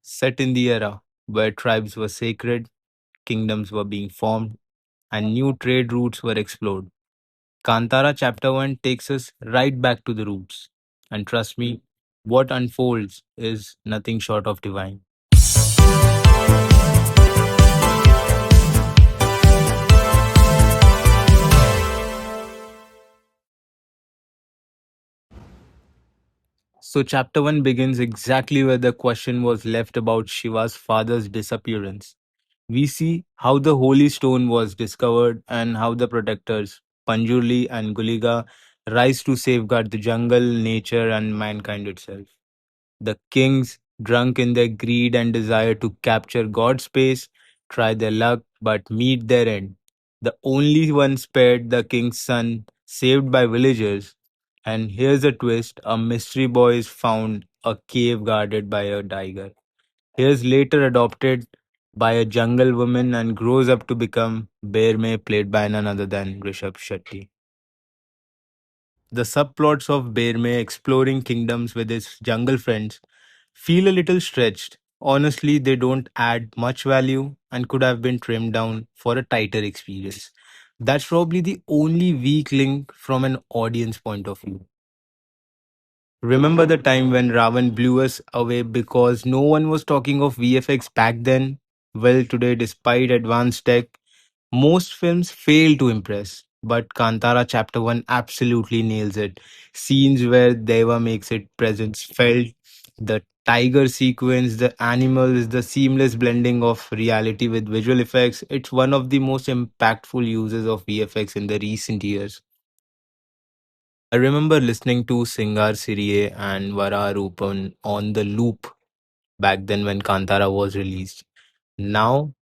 set in the era where tribes were sacred, kingdoms were being formed, and new trade routes were explored. Kantara Chapter 1 takes us right back to the roots. And trust me, what unfolds is nothing short of divine. So, Chapter 1 begins exactly where the question was left about Shiva's father's disappearance. We see how the holy stone was discovered and how the protectors, Panjurli and Guliga, rise to safeguard the jungle, nature, and mankind itself. The kings, drunk in their greed and desire to capture God's space, try their luck but meet their end. The only one spared, the king's son, saved by villagers. And here's a twist, a mystery boy is found, a cave guarded by a tiger. He is later adopted by a jungle woman and grows up to become Bear May, played by none other than Rishab Shetty. The subplots of Bear May exploring kingdoms with his jungle friends feel a little stretched. Honestly, they don't add much value and could have been trimmed down for a tighter experience. That's probably the only weak link from an audience point of view. Remember the time when Ravan blew us away because no one was talking of VFX back then? Well, today, despite advanced tech, most films fail to impress. But Kantara Chapter 1 absolutely nails it. Scenes where Deva makes its presence felt, the tiger sequence, the animals, the seamless blending of reality with visual effects. It's one of the most impactful uses of VFX in the recent years. I remember listening to Singar Siriye and Vara Rupan on the loop back then when Kantara was released. Now,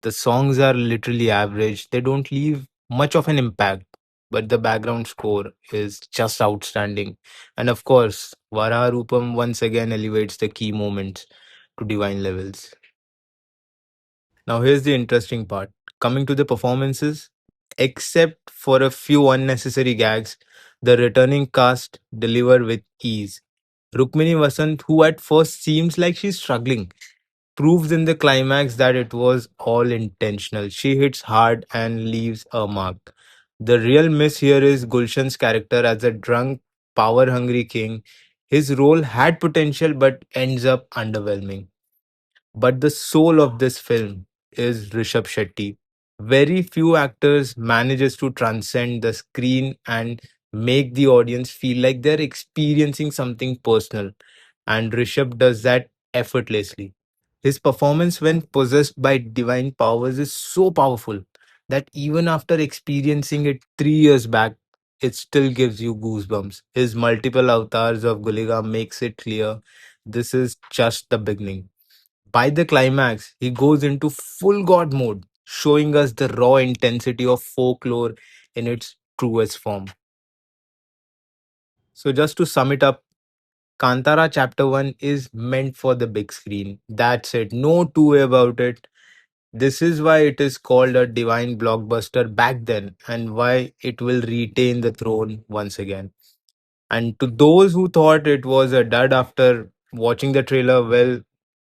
the songs are literally average. They don't leave much of an impact, but the background score is just outstanding. And of course, Vara Rupam once again elevates the key moments to divine levels. Now, here's the interesting part. Coming to the performances, except for a few unnecessary gags, the returning cast deliver with ease. Rukmini Vasanth, who at first seems like she's struggling, proves in the climax that it was all intentional. She hits hard and leaves a mark. The real miss here is Gulshan's character as a drunk, power hungry king. His role had potential but ends up underwhelming. But the soul of this film is Rishab Shetty. Very few actors manages to transcend the screen and make the audience feel like they're experiencing something personal. And Rishabh does that effortlessly. His performance when possessed by divine powers is so powerful that even after experiencing it 3 years back, it still gives you goosebumps. His multiple avatars of Guliga makes it clear this is just the beginning. By the climax, he goes into full god mode, showing us the raw intensity of folklore in its truest form. So, just to sum it up, Kantara Chapter 1 is meant for the big screen. That's it. No two way about it. This is why it is called a divine blockbuster back then and why it will retain the throne once again. And to those who thought it was a dud after watching the trailer, well,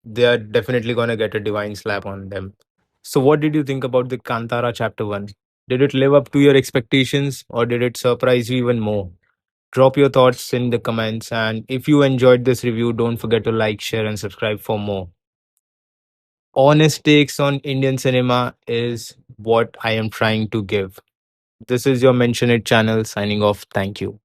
they are definitely going to get a divine slap on them. So, what did you think about the Kantara Chapter 1? Did it live up to your expectations or did it surprise you even more? Drop your thoughts in the comments. And if you enjoyed this review, don't forget to like, share, and subscribe for more. Honest takes on Indian cinema is what I am trying to give. This is your Mention It channel signing off. Thank you.